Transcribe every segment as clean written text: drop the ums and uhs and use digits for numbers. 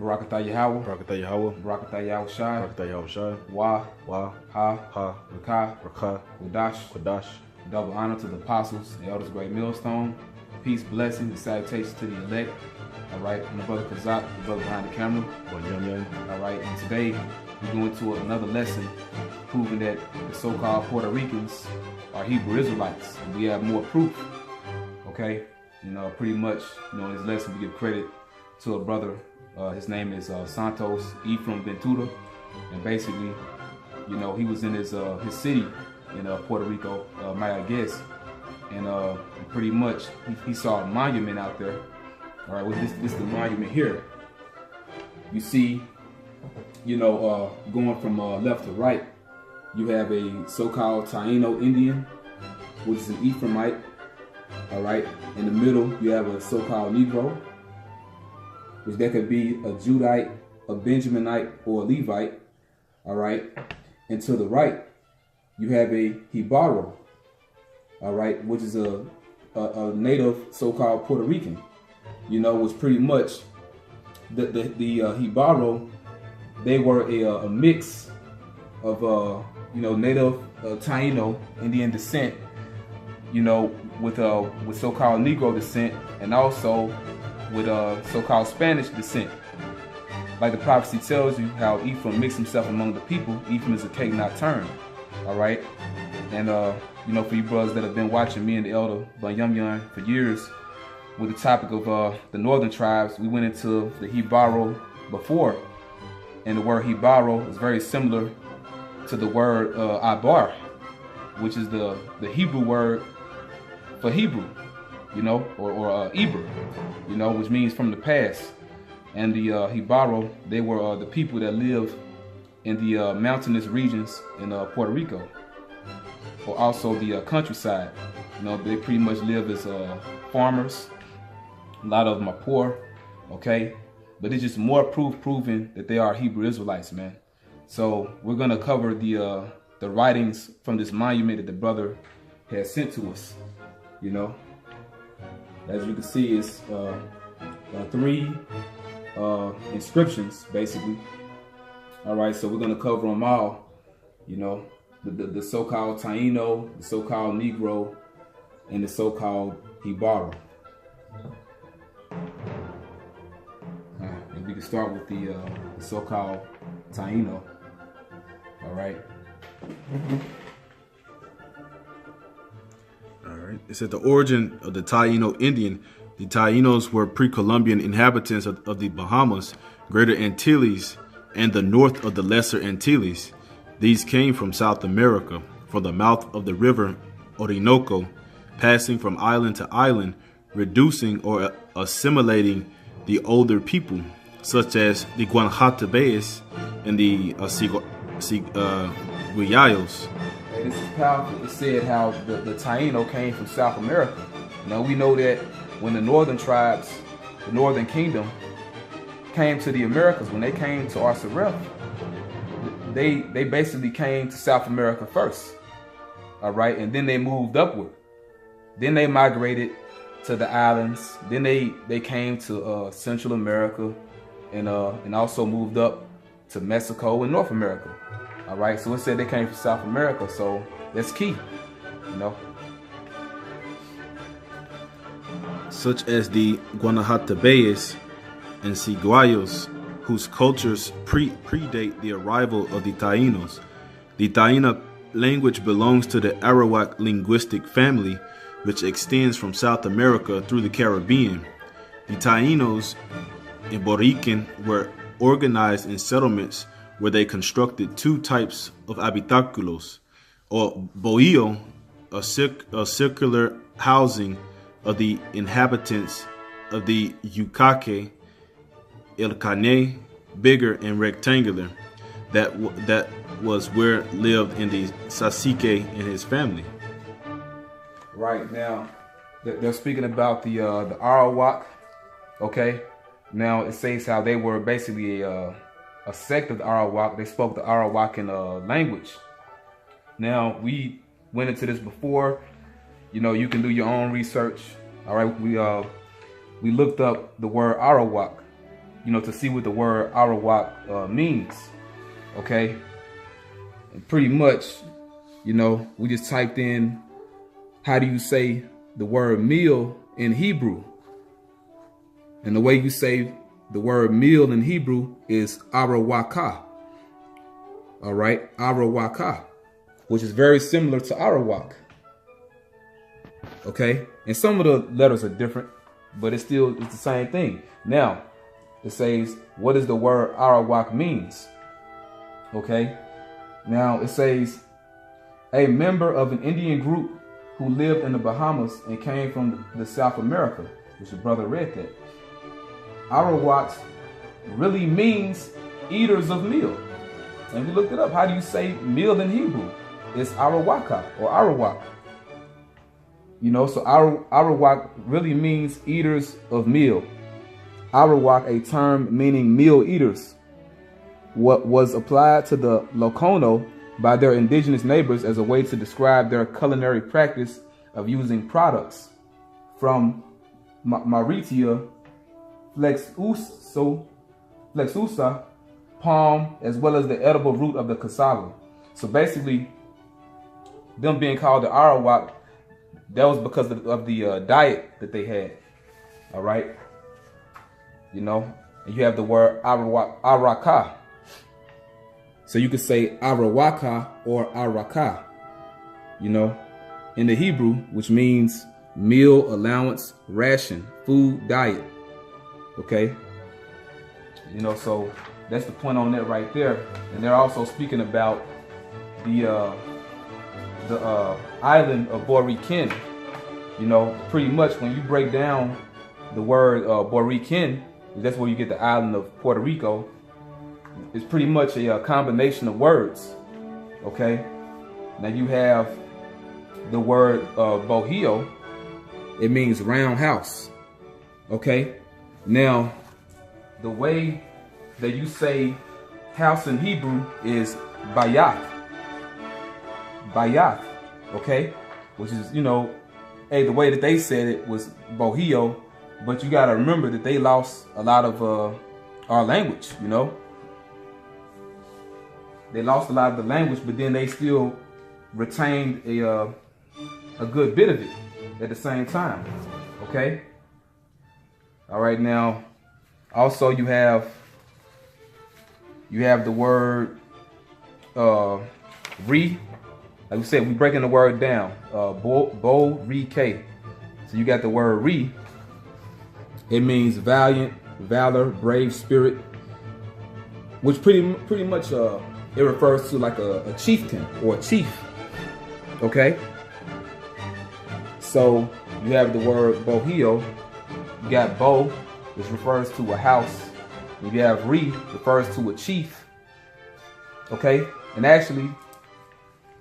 Barakatah Yahweh. Barakatah Yahweh. Barakatah Yahawashi. Barakatah Yahawashi. Wa. Wa. Ha. Rakah. Rakah. Qudash. Double honor to the apostles, the elders, great millstone. Peace, blessings, and salutations to the elect. All right, and the brother Kazak, the brother behind the camera. All right, and today we're going to another lesson proving that the so-called Puerto Ricans are Hebrew Israelites. And we have more proof. Okay, pretty much, in this lesson we give credit to a brother. His name is Santos Ephraim Ventura, and basically, he was in his city in Puerto Rico, might I guess, and pretty much he saw a monument out there. All right, with this the monument here. You see, going from left to right, you have a so-called Taino Indian, which is an Ephraimite. All right, in the middle you have a so-called Negro, which that could be a Judite, a Benjaminite, or a Levite. All right, and to the right you have a Hibaro. All right, which is a native so-called Puerto Rican. Was pretty much the Hibaro. They were a mix of native Taino Indian descent, with so-called Negro descent, and also with so-called Spanish descent. Like the prophecy tells you, how Ephraim mixed himself among the people. Ephraim is a cake not turned. All right, and for you brothers that have been watching me and the elder Banyamyan for years, with the topic of the northern tribes, we went into the Hibaro before, and the word Hibaro is very similar to the word Abar, which is the Hebrew word for Hebrew, or Eber, which means from the past. And the Hibaro, they were the people that lived in the mountainous regions in Puerto Rico, or also the countryside. They pretty much live as farmers. A lot of them are poor, okay? But it's just more proof proving that they are Hebrew Israelites, man. So we're gonna cover the writings from this monument that the brother has sent to us. As you can see, it's 3 inscriptions, basically. All right, so we're gonna cover them all. The so-called Taino, the so-called Negro, and the so-called Hibaro. And we can start with the so-called Taino. All right. All right. It said the origin of the Taino Indian. The Tainos were pre-Columbian inhabitants of the Bahamas, Greater Antilles, and the north of the Lesser Antilles. These came from South America, from the mouth of the river Orinoco, passing from island to island, reducing or assimilating the older people, such as the Guanajatabees and the Guayayos. Hey, this is powerful. It said how the Taino came from South America. Now we know that when the northern tribes, the northern kingdom, came to the Americas, when they came to our Saref, they basically came to South America first. All right, and then they moved upward. Then they migrated to the islands. Then they came to Central America, and also moved up to Mexico and North America. All right, so it said they came from South America, so that's key, Such as the Guanajatabees and Ciguayos, whose cultures predate the arrival of the Tainos. The Taina language belongs to the Arawak linguistic family, which extends from South America through the Caribbean. The Tainos in Borican were organized in settlements where they constructed 2 types of habitaculos, or bohío, a circular housing of the inhabitants of the Yucaque, El Cane, bigger and rectangular. That was where lived in the Sasique and his family. Right, now they're speaking about the Arawak. Okay, now it says how they were basically a sect of the Arawak. They spoke the Arawakan language. Now we went into this before. You can do your own research. All right, we looked up the word Arawak. to see what the word Arawak means. Okay, and pretty much, we just typed in, how do you say the word meal in Hebrew? And the way you say the word meal in Hebrew is Arawaka. All right, Arawaka, which is very similar to Arawak. Okay, and some of the letters are different, but it's the same thing. Now, it says, what does the word Arawak means? Okay, now it says, a member of an Indian group who lived in the Bahamas and came from the South America, which your brother read that. Arawaks really means eaters of meal. And we looked it up. How do you say meal in Hebrew? It's Arawaka or Arawak. So Arawak really means eaters of meal. Arawak, a term meaning meal eaters, what was applied to the Lokono by their indigenous neighbors as a way to describe their culinary practice of using products from Maritia, flexusa, palm, as well as the edible root of the cassava. So basically, them being called the Arawak, that was because of the diet that they had. All right. And you have the word Araka. So you could say Arawaka or Araka, in the Hebrew, which means meal, allowance, ration, food, diet. Okay. So that's the point on that right there. And they're also speaking about the island of Borikin. Pretty much when you break down the word Borikin, that's where you get the island of Puerto Rico. It's pretty much a combination of words. Okay. Now you have the word Bohio. It means round house. Okay. Now, the way that you say house in Hebrew is Bayat. Bayat. Okay. Which is, the way that they said it was Bohio. But you got to remember that they lost a lot of our language, They lost a lot of the language, but then they still retained a good bit of it at the same time. Okay? All right, now, also you have the word re. Like we said, we're breaking the word down. Bo-re-k. So you got the word re. It means valiant, valor, brave spirit, which pretty much it refers to like a chieftain or a chief. Okay. So you have the word bohio. You got bo, which refers to a house. And you have re, refers to a chief. Okay. And actually,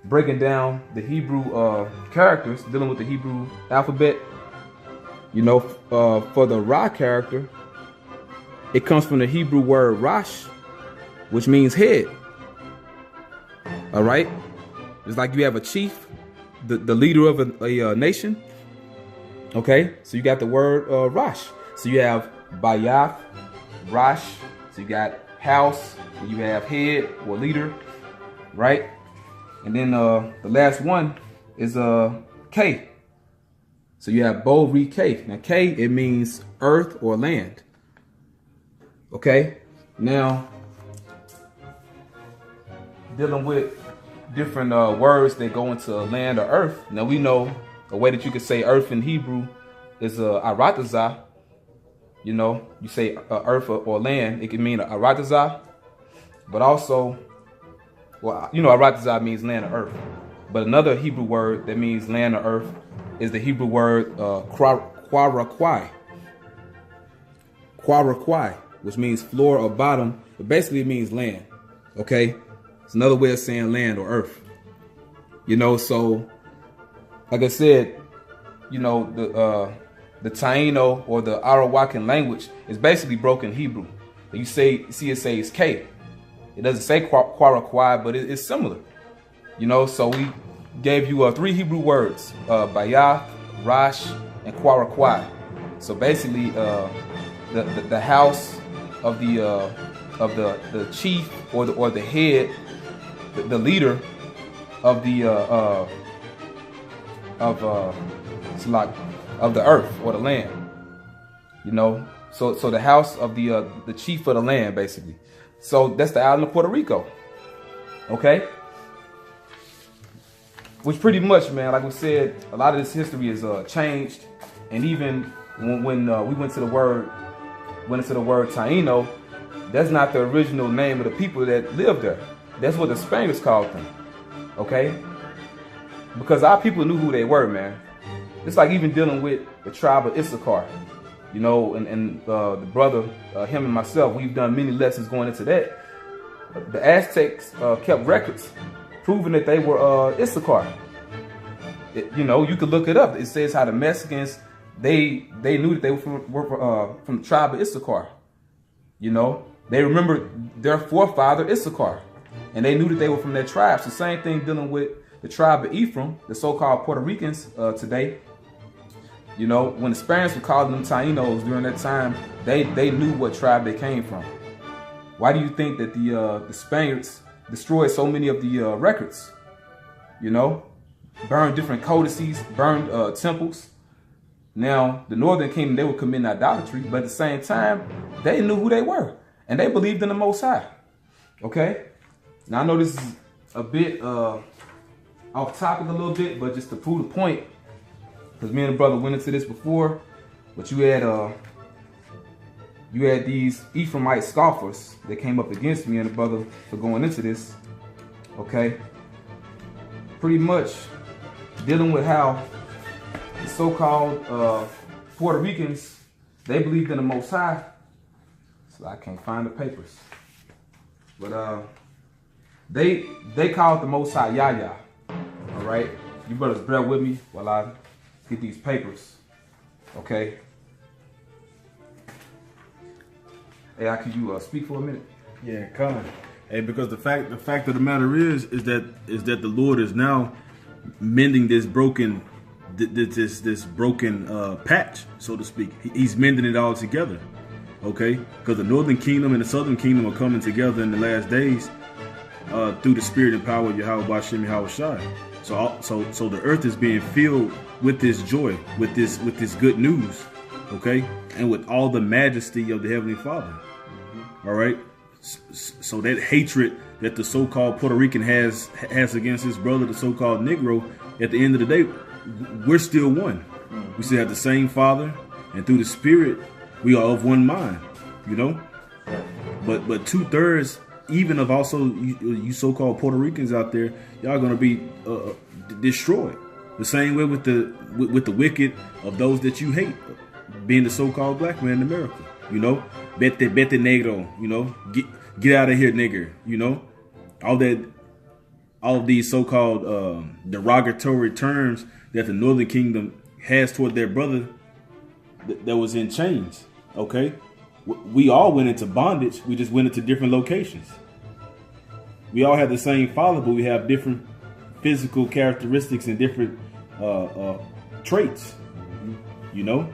breaking down the Hebrew characters, dealing with the Hebrew alphabet, for the Ra character, it comes from the Hebrew word Rash, which means head. All right. It's like you have a chief, the leader of a nation. Okay. So you got the word Rash. So you have Bayath, Rash. So you got house, and you have head or leader, right? And then the last one is K. So you have Bo Re K. Now K, it means earth or land. Okay. Now dealing with different words that go into land or earth. Now we know a way that you could say earth in Hebrew is aratazah. You say earth or land. It can mean aratazah, but also, aratazah means land or earth. But another Hebrew word that means land or earth is the Hebrew word kwarakwai. Kwarakwai, which means floor or bottom, but basically it means land. Okay, it's another way of saying land or earth. So like I said, the Taino or the Arawakan language is basically broken Hebrew. You see it says K. It doesn't say Kwarakwai, but it's similar. So we gave you 3 Hebrew words, Bayath, Rash, and Kwarakwai. So basically, the house of the chief or the head, the leader of the of the earth or the land. You know, so the house of the chief of the land, basically. So that's the island of Puerto Rico. Okay. Which pretty much, man, like we said, a lot of this history is changed, and even when we went to the word Taino, that's not the original name of the people that lived there. That's what the Spaniards called them. Okay, because our people knew who they were, man. It's like even dealing with the tribe of Issachar, you know, and the brother, him and myself, we've done many lessons going into that. The Aztecs kept records proving that they were Issachar. You know, you could look it up. It says how the Mexicans, they knew that they were from the tribe of Issachar. You know, they remembered their forefather Issachar, and they knew that they were from that tribe. So same thing dealing with the tribe of Ephraim, the so-called Puerto Ricans today. You know, when the Spaniards were calling them Tainos during that time, they knew what tribe they came from. Why do you think that the Spaniards destroyed so many of the records? You know, burned different codices, burned temples. Now, the Northern Kingdom, they were committing idolatry, but at the same time, they knew who they were, and they believed in the Most High. Okay? Now, I know this is a bit off topic a little bit, but just to prove the point, because me and the brother went into this before, but you had these Ephraimite scoffers that came up against me and the brother for going into this. Okay? Pretty much dealing with how the so-called Puerto Ricans, they believed in the Most High. So I can't find the papers. But they called the Most High Yah. All right? You brothers bear with me while I get these papers. Okay? Hey, can you speak for a minute? Yeah, come. Hey, because the fact of the matter is that the Lord is now mending this broken patch, so to speak. He's mending it all together. Okay, because the Northern Kingdom and the Southern Kingdom are coming together in the last days through the Spirit and power of Yahawashi and Yahawashi. So the earth is being filled with this joy, with this good news. Okay, and with all the majesty of the Heavenly Father. All right. So that hatred that the so-called Puerto Rican has against his brother, the so-called Negro, at the end of the day, we're still one. We still have the same Father, and through the Spirit, we are of one mind. You know, but 2/3, even of also you so-called Puerto Ricans out there, y'all gonna be destroyed. The same way with the wicked of those that you hate, being the so-called black man in America. You know, vete negro. You know, get out of here, nigger. You know, all of these so-called derogatory terms that the Northern Kingdom has toward their brother that was in chains. Okay, we all went into bondage. We just went into different locations. We all have the same Father, but we have different physical characteristics and different traits. You know,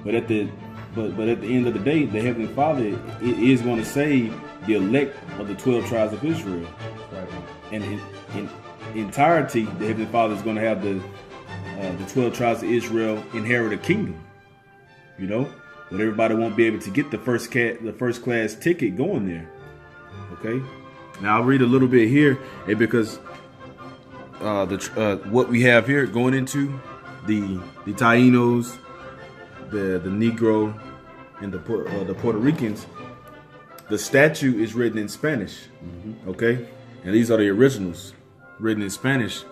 but at the end of the day, the Heavenly Father is going to save the elect of the 12 tribes of Israel. Right. And in entirety, the Heavenly Father is going to have the 12 tribes of Israel inherit a kingdom. You know, but everybody won't be able to get the first class ticket going there. Okay. Now I'll read a little bit here, because what we have here going into the Tainos, the Negro, and the Puerto Ricans, the statute is written in Spanish. Okay, and these are the originals written in Spanish.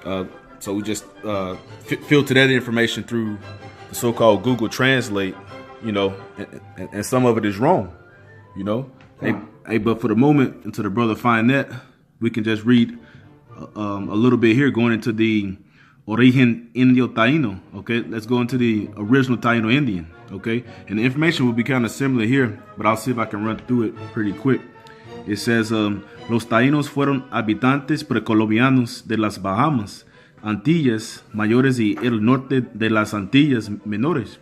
So we just filter that information through the so-called Google Translate, you know, and some of it is wrong, you know. Hey, but for the moment, until the brother find that, we can just read a little bit here, going into the Origen Indio Taino. Okay, let's go into the original Taino Indian. Okay, and the information will be kind of similar here, but I'll see if I can run through it pretty quick. It says, los taínos fueron habitantes precolombianos de las Bahamas, Antillas Mayores y el norte de las Antillas Menores.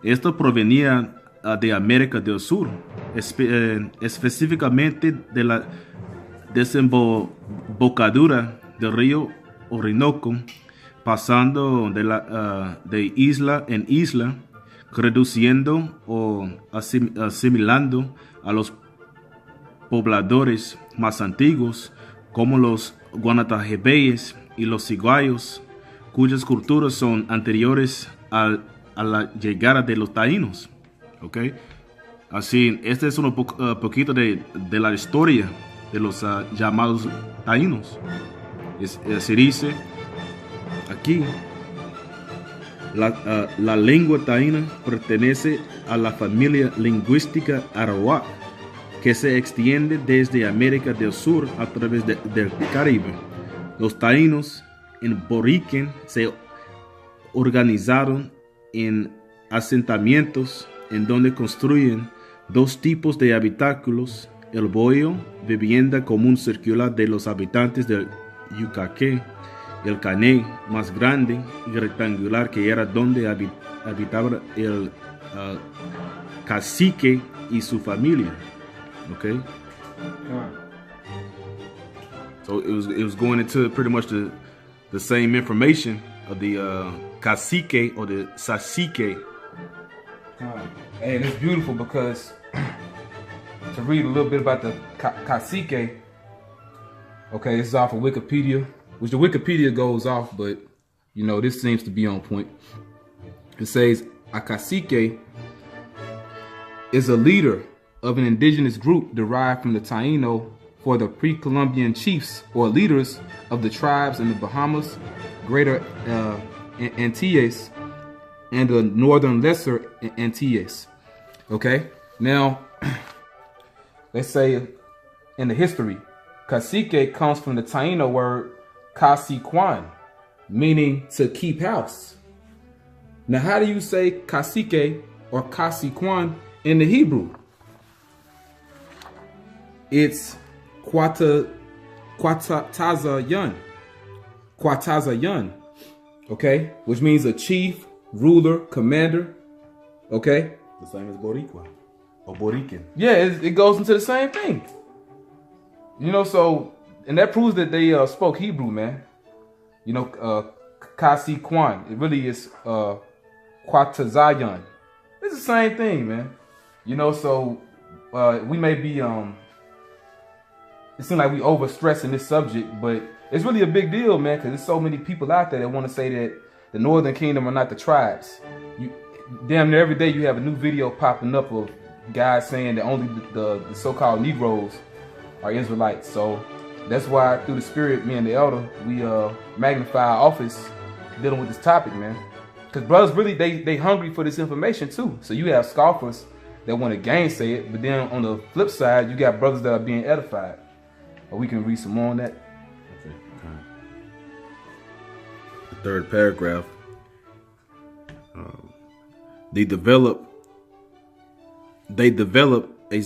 Estos provenían de América del Sur, específicamente de la desembocadura del río Orinoco, pasando de isla en isla, reduciendo o asimilando a los pobladores más antiguos, como los guanatajebeyes y los ciguayos, cuyas culturas son anteriores a la llegada de los taínos. ¿Okay? Así, este es un poquito de la historia de los llamados taínos. Se dice aquí, la lengua taína pertenece a la familia lingüística arawak, que se extiende desde América del Sur a través del Caribe. Los taínos en Boriken se organizaron en asentamientos en donde construyen dos tipos de habitáculos: el boyo, vivienda común circular de los habitantes del Yucaque; el caney, más grande y rectangular, que era donde habitaba el cacique y su familia. Okay. So it was going into pretty much the same information of the cacique or the sacique. Hey, it's beautiful because to read a little bit about the cacique. Okay, this is off of Wikipedia, which the Wikipedia goes off, but you know, this seems to be on point. It says a cacique is a leader of an indigenous group derived from the Taino for the pre-Columbian chiefs or leaders of the tribes in the Bahamas, Greater Antilles, and the Northern Lesser Antilles. Okay, now let's say in the history, cacique comes from the Taino word caciquan, meaning to keep house. Now, how do you say cacique or caciquan in the Hebrew? It's Quatazayan, okay, which means a chief, ruler, commander, okay? The same as Boricua or Borican. Yeah, it goes into the same thing. You know, so, and that proves that they spoke Hebrew, man. You know, Caciquan, it really is Quatazayan. It's the same thing, man. You know, so we may be, it seems like we overstressing this subject, but it's really a big deal, man, because there's so many people out there that want to say that the Northern Kingdom are not the tribes. Damn near every day you have a new video popping up of guys saying that only the so-called Negroes are Israelites. So that's why through the Spirit, me and the elder, we magnify our office dealing with this topic, man. Because brothers really, they hungry for this information too. So you have scoffers that want to gainsay it, but then on the flip side, you got brothers that are being edified. Or we can read some more on that. Okay. The third paragraph. They develop a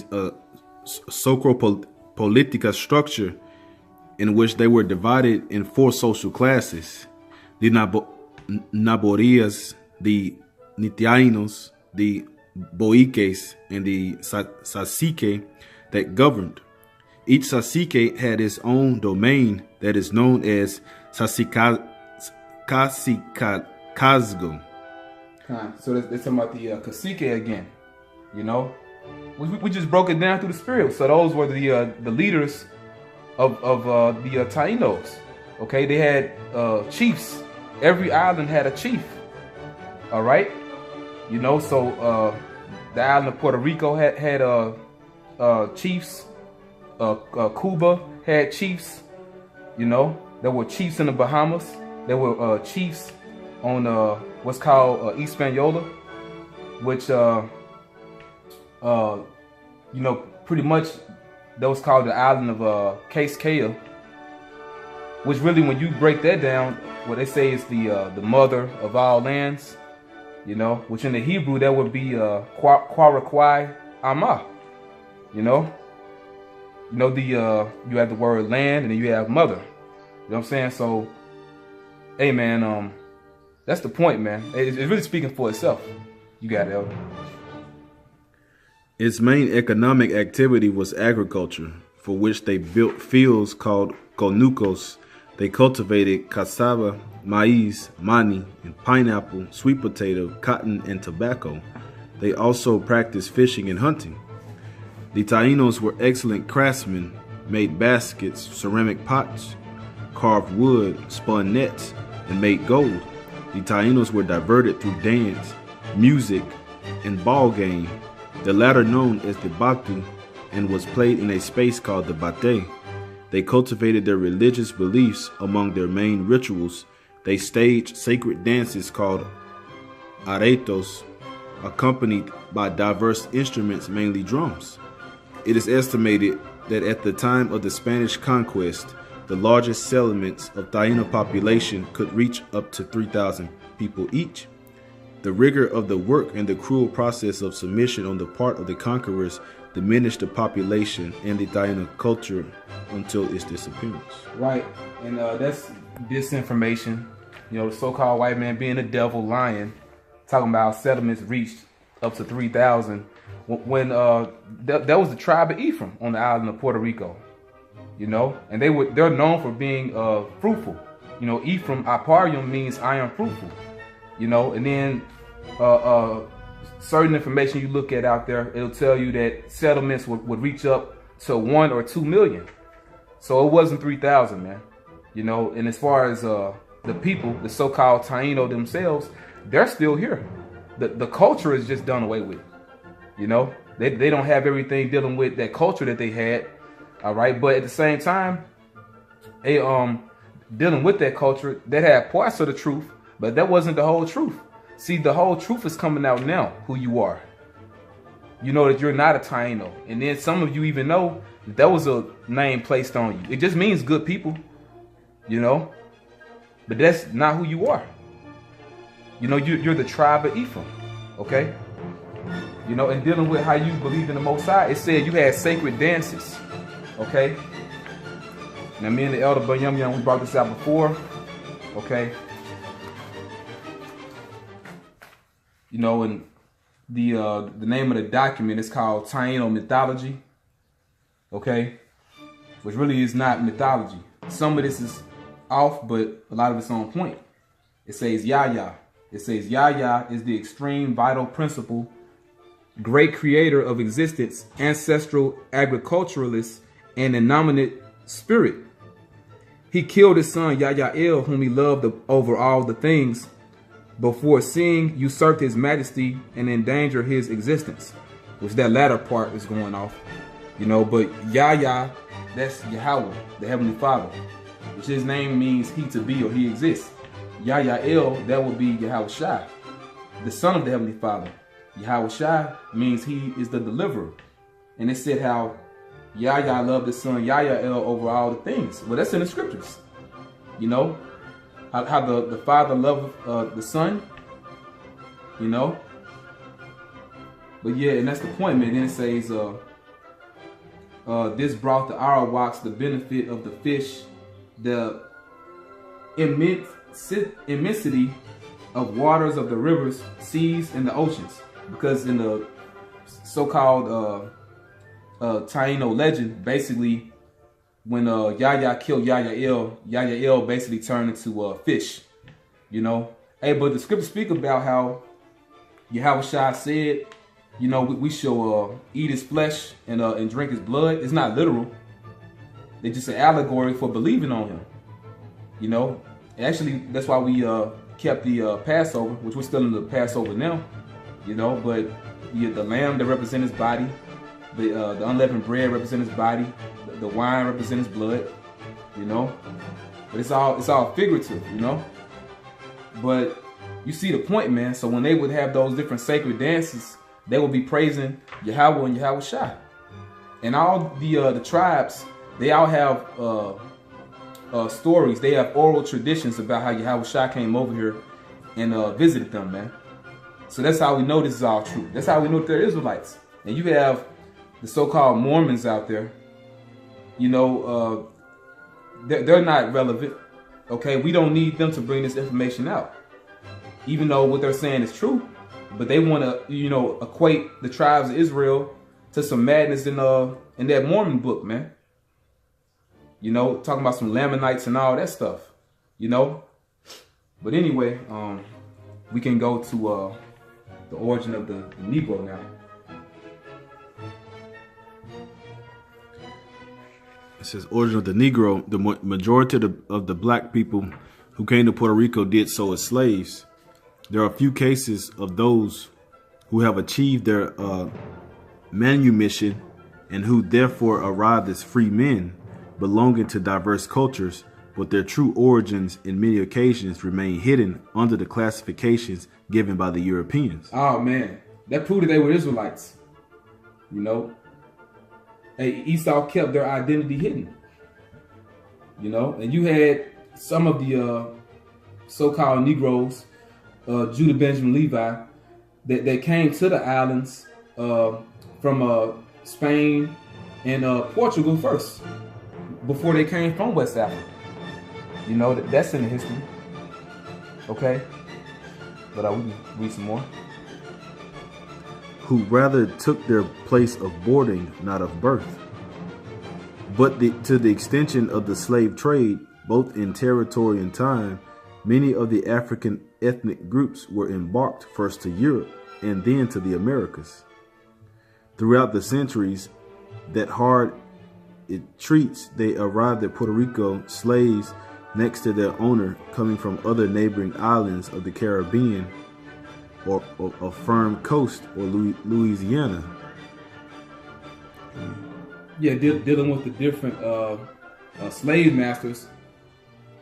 socio-political structure in which they were divided in four social classes: the Naborias, the Nitiainos, the Boiques, and the Sacique that governed. Each Sacique had its own domain that is known as Cacicazgo. So they're talking about the cacique again, you know? We just broke it down through the Spirit. So those were the leaders of the Tainos, okay? They had chiefs. Every island had a chief, all right? You know, so the island of Puerto Rico had chiefs. Cuba had chiefs, you know. There were chiefs in the Bahamas. There were chiefs on what's called Hispaniola, which, you know, pretty much that was called the island of Cascaya, which really, when you break that down, what they say is the mother of all lands, you know, which in the Hebrew, that would be Kwarakwai Ama, you know. You know, you have the word land and then you have mother. You know what I'm saying? So, hey, man, that's the point, man. It's really speaking for itself. You got it, Elder. Its main economic activity was agriculture, for which they built fields called conucos. They cultivated cassava, maize, mani, and pineapple, sweet potato, cotton, and tobacco. They also practiced fishing and hunting. The Taínos were excellent craftsmen, made baskets, ceramic pots, carved wood, spun nets, and made gold. The Taínos were diverted through dance, music, and ball game, the latter known as the batu, and was played in a space called the bate. They cultivated their religious beliefs among their main rituals. They staged sacred dances called aretos, accompanied by diverse instruments, mainly drums. It is estimated that at the time of the Spanish conquest, the largest settlements of Taíno population could reach up to 3,000 people each. The rigor of the work and the cruel process of submission on the part of the conquerors diminished the population and the Taíno culture until its disappearance. Right, and that's disinformation. You know, the so-called white man being the devil, lying, talking about settlements reached up to 3,000 when that was the tribe of Ephraim on the island of Puerto Rico. You know, and they're known for being fruitful. You know, Ephraim, Aparium means I am fruitful. You know, and then certain information you look at out there, it'll tell you that settlements would reach up to 1 or 2 million. So it wasn't 3,000, man. You know, and as far as the people, the so-called Taíno themselves, they're still here. The culture is just done away with. You know, they don't have everything dealing with that culture that they had. All right, but at the same time, they dealing with that culture that had parts of the truth, but that wasn't the whole truth. See, the whole truth is coming out now, who you are. You know that you're not a Taíno. And then some of you even know that was a name placed on you. It just means good people, you know, but that's not who you are. You know, you're the tribe of Ephraim, okay? You know, and dealing with how you believe in the Most High, it said you had sacred dances, okay? Now, me and the elder Banyam, we brought this out before, okay? You know, and the name of the document is called Taíno Mythology, okay? Which really is not mythology. Some of this is off, but a lot of it's on point. It says Yahya. It says Yahya is the extreme vital principle, great creator of existence, ancestral agriculturalist, and innominate spirit. He killed his son Yayael, whom he loved over all the things, before seeing usurped his majesty and endanger his existence, which that latter part is going off, you know. But Yahya, that's Yahweh, the Heavenly Father, which his name means he to be or he exists. Yayael, that would be Yahawashi, the son of the Heavenly Father. Yahawashi means he is the deliverer. And it said how Yahya loved his son Yayael over all the things. Well, that's in the scriptures, you know. How the father loved the son, you know. But yeah, and that's the point, man. Then it says, this brought the Arawaks the benefit of the fish, the immensity of waters of the rivers, seas, and the oceans. Because in the so-called Taíno legend, basically, when Yahya killed Yayael, Yayael basically turned into fish, you know. Hey, but the scriptures speak about how Yahawashi said, you know, we shall eat his flesh and drink his blood. It's not literal. It's just an allegory for believing on him, you know. Actually, that's why we kept the Passover, which we're still in the Passover now, you know. But the lamb that represents his body, the unleavened bread represents his body, the wine represents his blood, you know. But it's all figurative, you know. But you see the point, man. So when they would have those different sacred dances, they would be praising Yahweh and Yahawashi. And all the tribes, they all have stories. They have oral traditions about how Yahawashi came over here and visited them, man. So that's how we know this is all true. That's how we know that they're Israelites. And you have the so-called Mormons out there, you know, they're not relevant, okay? We don't need them to bring this information out, even though what they're saying is true. But they want to, you know, equate the tribes of Israel to some madness in that Mormon book, man. You know, talking about some Lamanites and all that stuff. You know. But anyway, we can go to the origin of the Negro now. It says origin of the Negro. The majority of the black people who came to Puerto Rico did so as slaves. There are a few cases of those who have achieved their manumission and who therefore arrived as free men, belonging to diverse cultures, but their true origins in many occasions remain hidden under the classifications given by the Europeans. Oh man, that proved that they were Israelites. You know, hey, Esau kept their identity hidden. You know, and you had some of the so-called Negroes, Judah, Benjamin, Levi, that came to the islands from Spain and Portugal first, before they came from West Africa. You know, that's in the history. Okay? But we can read some more. Who rather took their place of boarding, not of birth. But to the extension of the slave trade, both in territory and time, many of the African ethnic groups were embarked first to Europe and then to the Americas. Throughout the centuries that hard it treats, they arrived at Puerto Rico slaves next to their owner, coming from other neighboring islands of the Caribbean or a firm coast or Louisiana. Yeah, dealing with the different slave masters,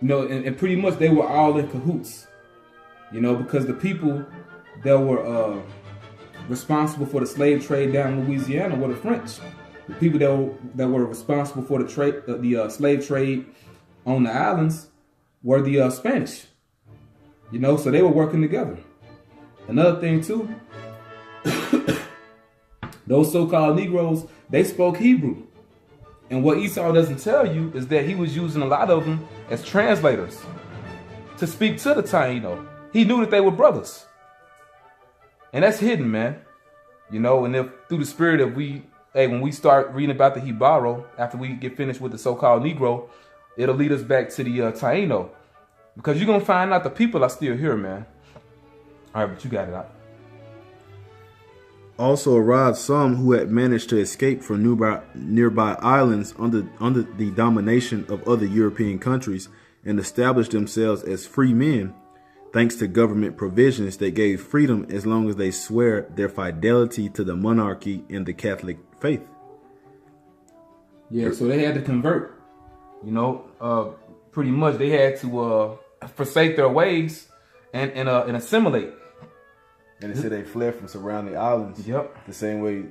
you know, and pretty much they were all in cahoots, you know, because the people that were responsible for the slave trade down in Louisiana were the French. The people that were responsible for the slave trade on the islands were the Spanish. You know, so they were working together. Another thing too, those so-called Negroes, they spoke Hebrew. And what Esau doesn't tell you is that he was using a lot of them as translators to speak to the Taino. He knew that they were brothers. And that's hidden, man. You know, and if through the spirit of when we start reading about the Hibaro, after we get finished with the so-called Negro, it'll lead us back to the Taino. Because you're going to find out the people are still here, man. All right, but you got it out. Also arrived some who had managed to escape from nearby islands under the domination of other European countries and established themselves as free men, thanks to government provisions that gave freedom as long as they swear their fidelity to the monarchy and the Catholic faith. Yeah, so they had to convert. You know, pretty much they had to forsake their ways and assimilate. And it said they fled from surrounding islands. Yep. The same way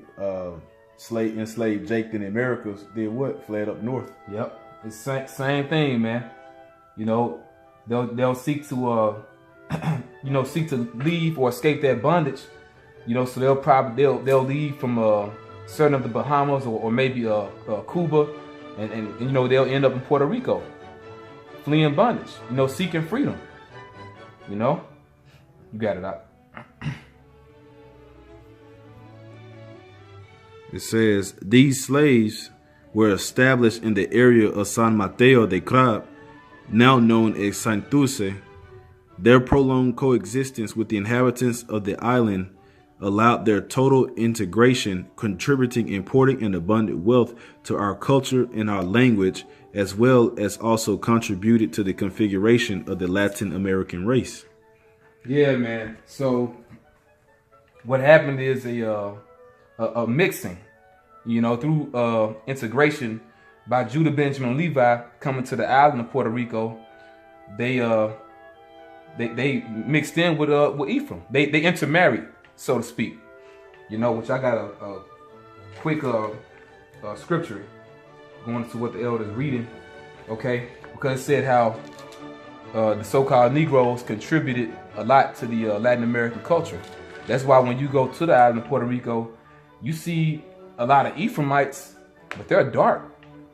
enslaved Jake in the Americas did what? Fled up north. Yep. It's same thing, man. You know, they'll seek to seek to leave or escape that bondage. You know, so they'll leave from certain of the Bahamas or maybe Cuba, and you know they'll end up in Puerto Rico, fleeing bondage. You know, seeking freedom. You know, you got it out. It says, these slaves were established in the area of San Mateo de Crab, now known as Santurce. Their prolonged coexistence with the inhabitants of the island allowed their total integration, contributing important and abundant wealth to our culture and our language, as well as also contributed to the configuration of the Latin American race. Yeah, man. So what happened is a mixing, you know, through integration by Judah, Benjamin, and Levi coming to the island of Puerto Rico. They mixed in with Ephraim. They intermarried, so to speak. You know, which I got a quick scripture going to what the elder's reading, okay? Because it said how the so-called Negroes contributed a lot to the Latin American culture. That's why when you go to the island of Puerto Rico, you see a lot of Ephraimites, but they're dark.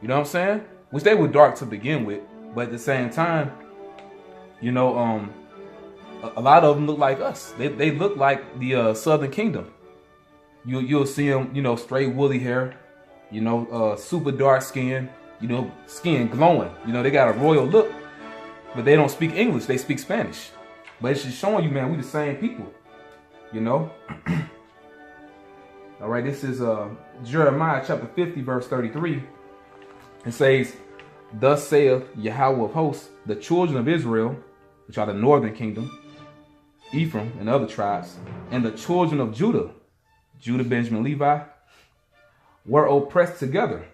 You know what I'm saying? Which they were dark to begin with, but at the same time, you know, a lot of them look like us. They look like the Southern Kingdom. you'll see them, straight woolly hair, super dark skin, skin glowing. They got a royal look, but they don't speak English. They speak Spanish. But it's just showing you, man, we the same people. All right, this is Jeremiah chapter 50, verse 33. It says, "Thus saith Yahweh of hosts, the children of Israel, which are the northern kingdom, Ephraim and other tribes, and the children of Judah, Benjamin, Levi, were oppressed together."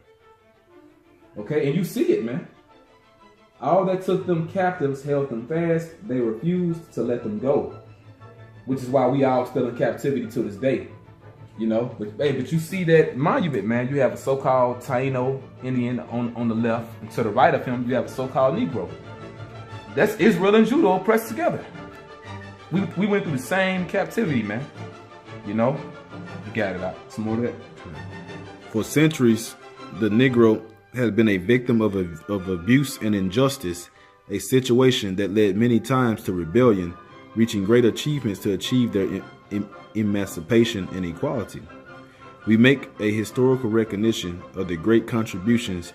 Okay, and you see it, man. All that took them captives held them fast. They refused to let them go, which is why we all still in captivity to this day. But you see that monument, man. You have a so-called Taino Indian on the left, and to the right of him, you have a so-called Negro. That's Israel and Judah oppressed together. We went through the same captivity, man. You got it out. Some more of that. For centuries, the Negro has been a victim of abuse and injustice, a situation that led many times to rebellion, reaching great achievements to achieve their emancipation and equality. We make a historical recognition of the great contributions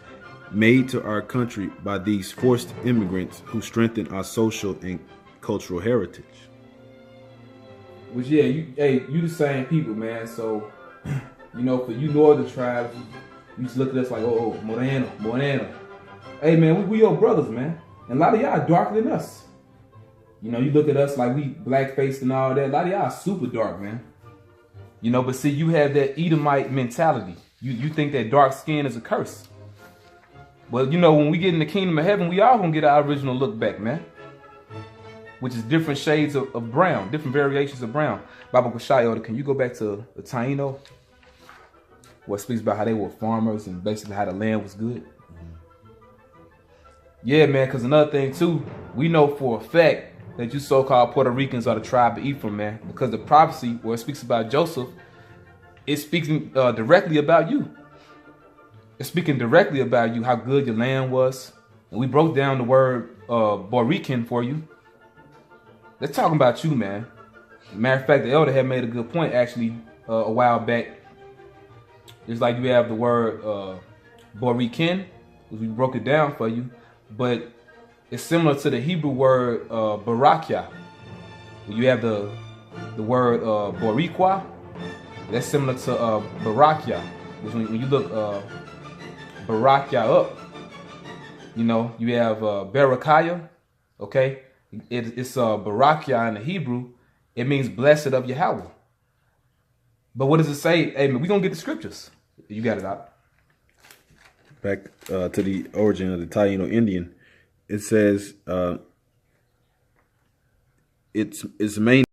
made to our country by these forced immigrants who strengthen our social and cultural heritage. Which, yeah, you the same people, man. So, for you northern tribes, you just look at us like, oh, Moreno. Hey, man, we your brothers, man. And a lot of y'all are darker than us. You look at us like we black-faced and all that. A lot of y'all are super dark, man. But see, you have that Edomite mentality. You think that dark skin is a curse. Well, when we get in the kingdom of heaven, we all gonna get our original look back, man. Which is different shades of brown, different variations of brown. Baba Kushayo, can you go back to the Taino? What speaks about how they were farmers and basically how the land was good. Yeah, man, because another thing too, we know for a fact that you so-called Puerto Ricans are the tribe of Ephraim, man. Because the prophecy where it speaks about Joseph, it's speaking directly about you. It's speaking directly about you, how good your land was. And we broke down the word Borican for you. They're talking about you, man. Matter of fact, the elder had made a good point actually a while back. It's like you have the word Borican, which we broke it down for you, but it's similar to the Hebrew word Barakia. You have the word Boricua. That's similar to Barakia. Which when you look Barakia up, you have Barakiah. Okay, it's Barakia in the Hebrew. It means blessed of Yahweh. But what does it say? Hey, man, we're going to get the scriptures. You got it out. Back to the origin of the Taino Indian. It says its main